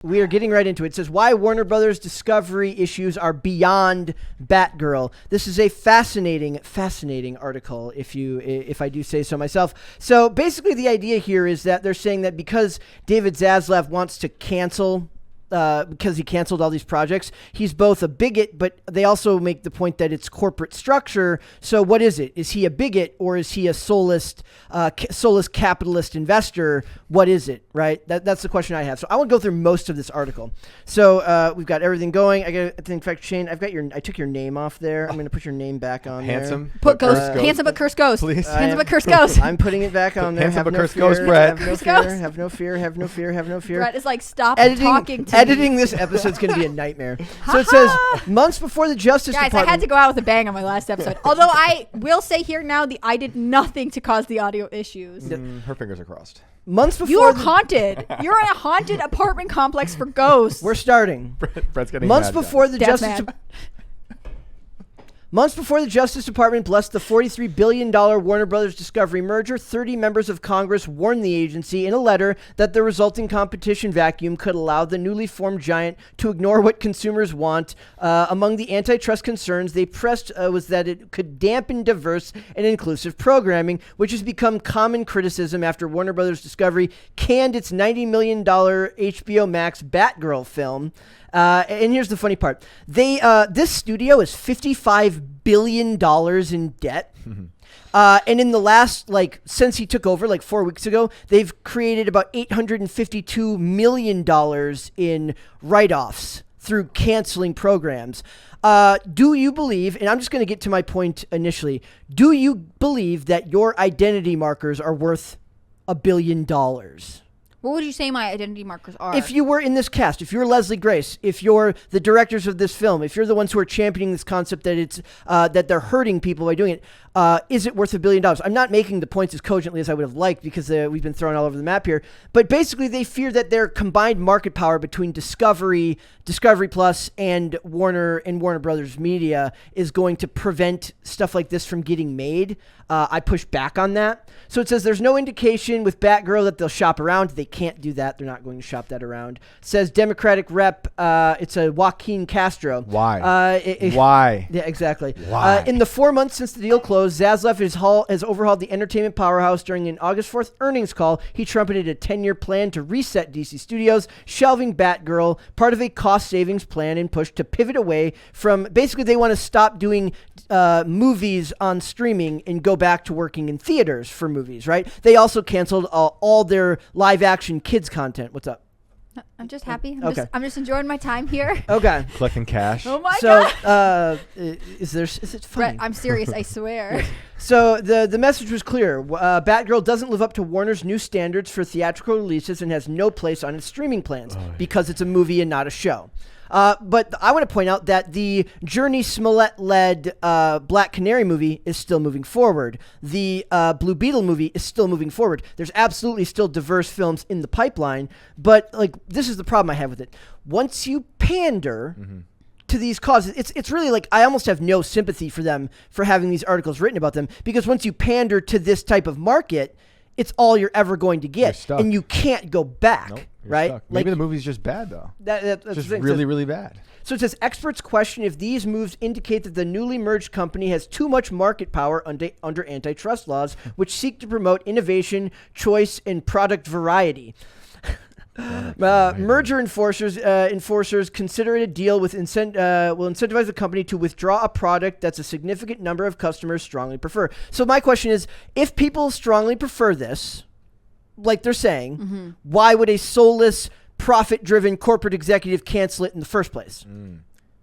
We are getting right into it. It says why Warner Brothers Discovery issues are beyond Batgirl. This is a fascinating article, if I do say so myself. So basically the idea here is that they're saying that because David Zaslav wants to cancel because he canceled all these projects, he's both a bigot, but they also make the point that it's corporate structure. So what is it? Is he a bigot or is he a soulless capitalist investor? What is it, right? That's the question I have. So I want to go through most of this article. So we've got everything going. In fact, Shane, I took your name off there. I'm going to put your name back on Handsome, there. but Ghost. Handsome but cursed ghost. Please. Handsome but cursed ghost. I'm putting it back on there. Handsome but cursed fear, ghost, Brett. Have no fear. Have no fear. Brett is like, stop Editing talking to me. this episode's going to be a nightmare. So it says months before the Justice Guys, Department. I had to go out with a bang on my last episode. Although I will say here now, I did nothing to cause the audio issues. Her fingers are crossed. Months before You are haunted. You're in a haunted apartment complex for ghosts. We're starting. Brett's getting Months mad, before guys. the Death Justice mad. Months before the Justice Department blessed the $43 billion Warner Brothers Discovery merger, 30 members of Congress warned the agency in a letter that the resulting competition vacuum could allow the newly formed giant to ignore what consumers want. Among the antitrust concerns they pressed was that it could dampen diverse and inclusive programming, which has become common criticism after Warner Brothers Discovery canned its $90 million HBO Max Batgirl film. And here's the funny part. This studio is $55 billion in debt. And in the last, since he took over, 4 weeks ago, they've created about $852 million in write-offs through canceling programs. Do you believe, and I'm just going to get to my point initially, do you believe that your identity markers are worth $1 billion? What would you say my identity markers are? If you were in this cast, if you're Leslie Grace, if you're the directors of this film, if you're the ones who are championing this concept that it's that they're hurting people by doing it, is it worth $1 billion? I'm not making the points as cogently as I would have liked because we've been thrown all over the map here. But basically, they fear that their combined market power between Discovery Plus, and Warner Brothers Media is going to prevent stuff like this from getting made. I push back on that. So it says there's no indication with Batgirl that they'll shop around. They can't do that. They're not going to shop that around. It says Democratic rep, it's a Joaquin Castro. Why? Why? Yeah, exactly. Why? In the 4 months since the deal closed, Zaslav has overhauled the entertainment powerhouse. During an August 4th earnings call, he trumpeted a 10-year plan to reset DC Studios, shelving Batgirl, part of a cost savings plan and push to pivot away from, basically they want to stop doing movies on streaming and go back to working in theaters for movies, right? They also canceled all their live action kids content. What's up? I'm just happy. I'm just enjoying my time here. Okay. Collecting cash. Oh my God. God. Is it funny? Brett, I'm serious, I swear. So the message was clear. Batgirl doesn't live up to Warner's new standards for theatrical releases and has no place on its streaming plans because it's a movie and not a show. But I want to point out that the Journey Smollett-led Black Canary movie is still moving forward. The Blue Beetle movie is still moving forward. There's absolutely still diverse films in the pipeline, but this is the problem I have with it. Once you pander to these causes, it's really I almost have no sympathy for them for having these articles written about them, because once you pander to this type of market, it's all you're ever going to get, and you can't go back. Nope, right? Stuck. Maybe the movie's just bad though. That's just the thing. really, really bad. So it says experts question if these moves indicate that the newly merged company has too much market power under antitrust laws, which seek to promote innovation, choice, and product variety. Merger enforcers consider it a deal with will incentivize the company to withdraw a product that's a significant number of customers strongly prefer. So my question is, if people strongly prefer this, like they're saying, why would a soulless, profit-driven corporate executive cancel it in the first place?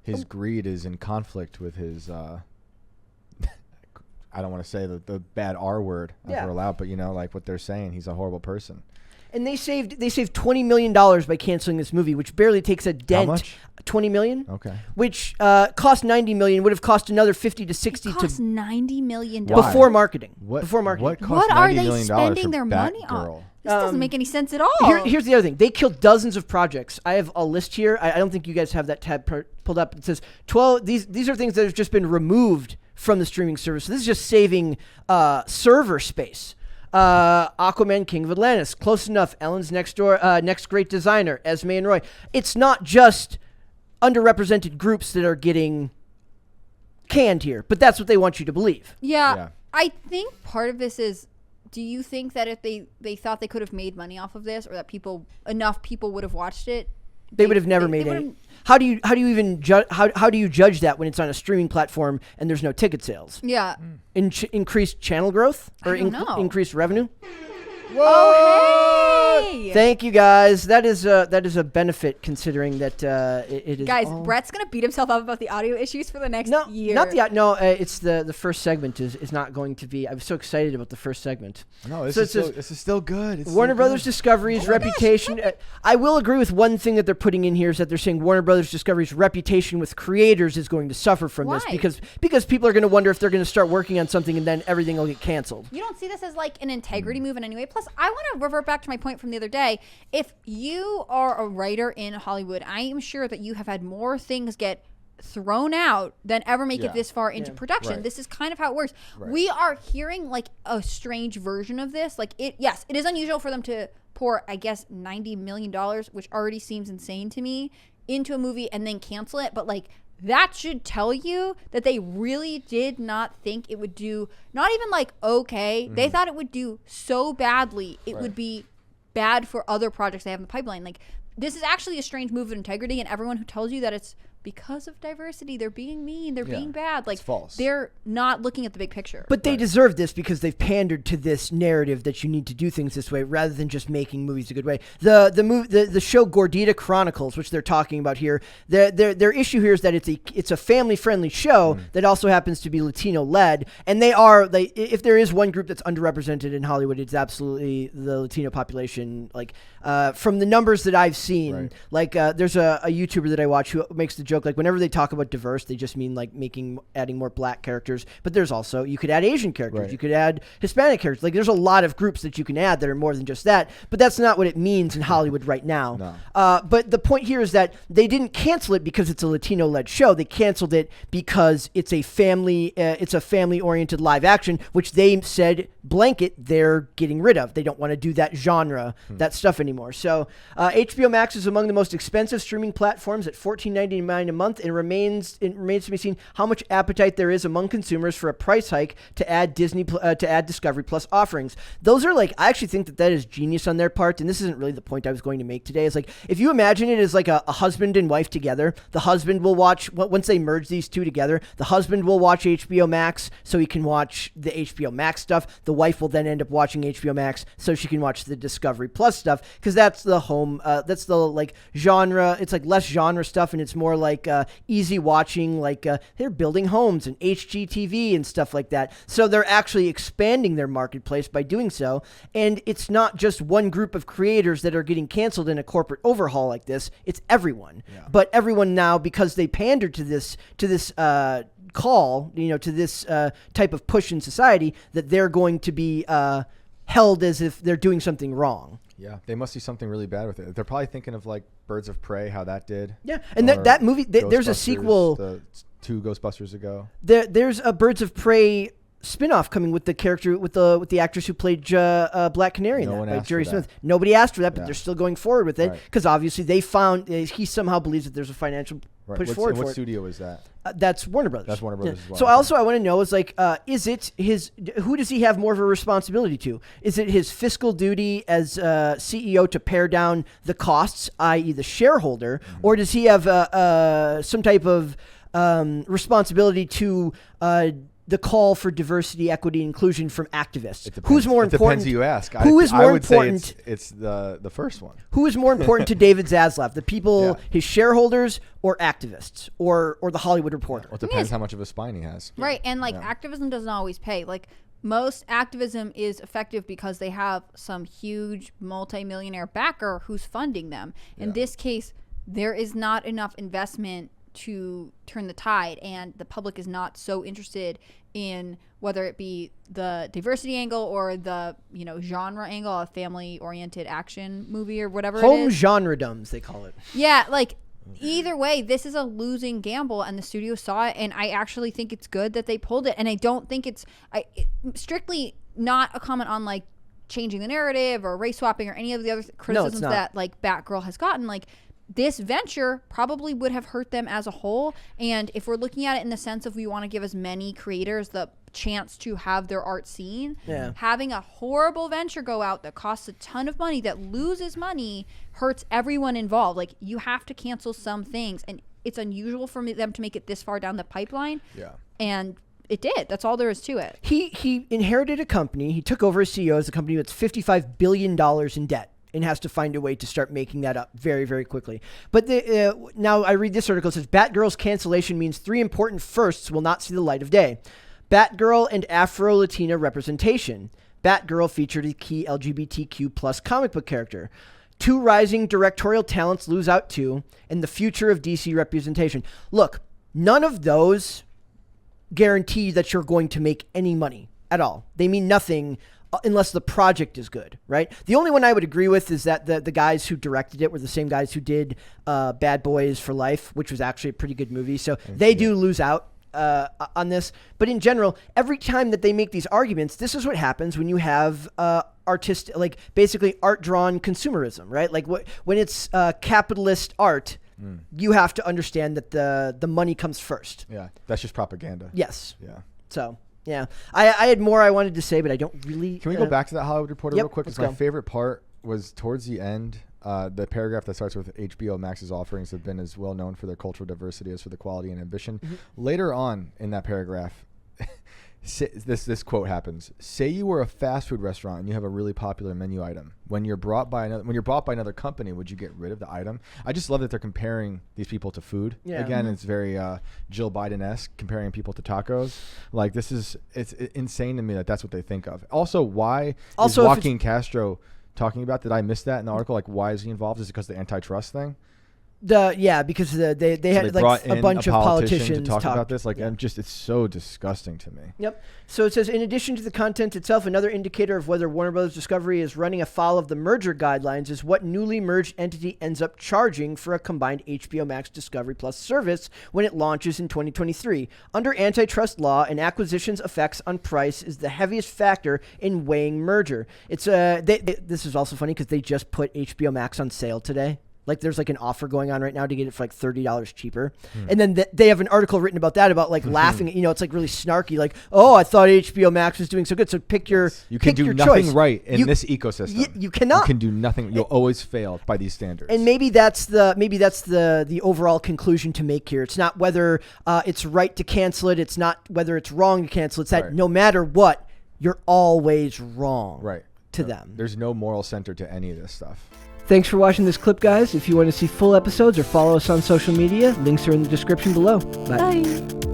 His greed is in conflict with his I don't want to say the bad R word ever allowed, but what they're saying, he's a horrible person. And they saved $20 million by canceling this movie, which barely takes a dent. How much? $20 million. Okay. Which cost $90 million, would have cost another $50 to $60 cost $90 million before marketing. What? Before marketing. What cost What are $90 they million spending their for money Batgirl? on? This doesn't make any sense at all. Here's the other thing. They killed dozens of projects. I have a list here. I don't think you guys have that tab pulled up. It says 12. These are things that have just been removed from the streaming service. So this is just saving server space. Aquaman, King of Atlantis, close enough. Ellen's next great designer, Esme and Roy. It's not just underrepresented groups that are getting canned here, but that's what they want you to believe. Yeah. I think part of this is, do you think that if they thought they could have made money off of this, or that enough people would have watched it, they would have never made any. How do you even how do you judge that when it's on a streaming platform and there's no ticket sales? Yeah. Increased channel growth or increased revenue? Whoa! Oh, hey! Thank you, guys. That is a benefit, considering that it is. Guys, Brett's gonna beat himself up about the audio issues for the next year. It's the first segment is not going to be. I was so excited about the first segment. No, this is still good. It's Warner still Brothers good. Discovery's reputation. I will agree with one thing that they're putting in here is that they're saying Warner Brothers Discovery's reputation with creators is going to suffer from this because people are going to wonder if they're going to start working on something and then everything will get canceled. You don't see this as like an integrity move in any way. Plus, I want to revert back to my point from the other day. If you are a writer in Hollywood, I am sure that you have had more things get thrown out than ever make it this far into production. Right. This is kind of how it works. Right. We are hearing like a strange version of this. Like it is unusual for them to pour, I guess, $90 million, which already seems insane to me, into a movie and then cancel it. But like, that should tell you that they really did not think it would do, not even like okay. Mm-hmm. They thought it would do so badly it would be bad for other projects they have in the pipeline. Like, this is actually a strange move of integrity, and everyone who tells you that it's because of diversity, they're being mean, they're being bad. Like, it's false. They're not looking at the big picture. But they deserve this because they've pandered to this narrative that you need to do things this way rather than just making movies a good way. The show Gordita Chronicles, which they're talking about here, their issue here is that it's a family friendly show that also happens to be Latino led, and if there is one group that's underrepresented in Hollywood, it's absolutely the Latino population. Like from the numbers that I've seen, like there's a YouTuber that I watch who makes the joke, like whenever they talk about diverse, they just mean like adding more black characters, but there's also, you could add Asian characters, you could add Hispanic characters, like there's a lot of groups that you can add that are more than just that, but that's not what it means in Hollywood right now. No. But the point here is that they didn't cancel it because it's a Latino-led show. They canceled it because it's a family-oriented live action, which they said blanket they're getting rid of. They don't want to do that genre, that stuff anymore. So HBO Max is among the most expensive streaming platforms at $14.99 a month, and it remains to be seen how much appetite there is among consumers for a price hike to add Discovery Plus offerings. Those are like, I actually think that is genius on their part, and this isn't really the point I was going to make today. Is like, if you imagine it as like a husband and wife together, the husband will watch, once they merge these two together, the husband will watch HBO Max so he can watch the HBO Max stuff. The wife will then end up watching HBO Max so she can watch the Discovery Plus stuff, because that's the home, that's the like genre. It's like less genre stuff, and it's more like easy watching, like they're building homes and HGTV and stuff like that. So they're actually expanding their marketplace by doing so, and it's not just one group of creators that are getting canceled in a corporate overhaul like this. It's everyone. But everyone now, because they pandered to this call, to this type of push in society, that they're going to be held as if they're doing something wrong. Yeah, they must do something really bad with it. They're probably thinking of like Birds of Prey, how that did. Yeah, and that movie, there's a sequel. 2 Ghostbusters ago. There's a Birds of Prey spin-off coming with the character, with the actress who played Black Canary in that, Jerry Smith. Nobody asked for that, but they're still going forward with it because obviously they found, he somehow believes that there's a financial push forward for it. What studio is that? That's Warner Brothers. That's Warner Brothers as well. So also I want to know is like, is it who does he have more of a responsibility to? Is it his fiscal duty as CEO to pare down the costs, i.e. the shareholder, or does he have some type of responsibility to the call for diversity, equity, and inclusion from activists? Who's more important? Depends who you ask. Who is more I would important? Say it's the first one. Who is more important to David Zaslav? The people, his shareholders, or activists, or the Hollywood Reporter? Well, it depends how much of a spine he has. Right, and like activism doesn't always pay. Like, most activism is effective because they have some huge multi-millionaire backer who's funding them. In this case, there is not enough investment to turn the tide, and the public is not so interested in whether it be the diversity angle or the genre angle, a family oriented action movie or whatever Home it is. genre-doms, they call it. Yeah, like either way, this is a losing gamble, and the studio saw it, and I actually think it's good that they pulled it, and I don't think it's strictly not a comment on like changing the narrative or race swapping or any of the other criticisms that like Batgirl has gotten. Like, this venture probably would have hurt them as a whole. And if we're looking at it in the sense of we want to give as many creators the chance to have their art seen, having a horrible venture go out that costs a ton of money, that loses money, hurts everyone involved. Like, you have to cancel some things, and it's unusual for them to make it this far down the pipeline. And it did. That's all there is to it. He inherited a company. He took over as CEO as a company that's $55 billion in debt, and has to find a way to start making that up very, very quickly. But now I read this article. It says, Batgirl's cancellation means 3 important firsts will not see the light of day. Batgirl and Afro-Latina representation. Batgirl featured a key LGBTQ plus comic book character. 2 rising directorial talents lose out too, and the future of DC representation. Look, none of those guarantee that you're going to make any money at all. They mean nothing unless the project is good, right? The only one I would agree with is that the guys who directed it were the same guys who did Bad Boys for Life, which was actually a pretty good movie. So they do lose out on this. But in general, every time that they make these arguments, this is what happens when you have artistic, like basically art-drawn consumerism, right? Like when it's capitalist art, you have to understand that the money comes first. Yeah, that's just propaganda. Yes. Yeah. So... yeah, I had more I wanted to say, but I don't really... Can we go back to that Hollywood Reporter real quick? Because my favorite part was towards the end, the paragraph that starts with HBO Max's offerings have been as well known for their cultural diversity as for the quality and ambition. Later on in that paragraph, this quote happens. Say you were a fast food restaurant and you have a really popular menu item. When you're bought by another company, would you get rid of the item? I just love that they're comparing these people to food. Yeah. Again, it's very Jill Biden-esque, comparing people to tacos. Like, it's insane to me that that's what they think of. Also, why is Joaquin Castro talking about? Did I miss that in the article? Like, why is he involved? Is it because of the antitrust thing? Because they had like a bunch of politicians to talk about this. Like, it's so disgusting to me. Yep. So it says, in addition to the content itself, another indicator of whether Warner Bros. Discovery is running afoul of the merger guidelines is what newly merged entity ends up charging for a combined HBO Max Discovery Plus service when it launches in 2023. Under antitrust law, an acquisition's effects on price is the heaviest factor in weighing merger. It's this is also funny because they just put HBO Max on sale today. Like, there's like an offer going on right now to get it for like $30 cheaper. And then they have an article written about that, about like laughing. It's like really snarky. Like, oh, I thought HBO Max was doing so good. So pick your You can do nothing choice. Right in this ecosystem. You cannot. You can do nothing. You'll always fail by these standards. And maybe that's the overall conclusion to make here. It's not whether it's right to cancel it. It's not whether it's wrong to cancel it. It's that no matter what, you're always wrong to them. There's no moral center to any of this stuff. Thanks for watching this clip, guys. If you want to see full episodes or follow us on social media, links are in the description below. Bye.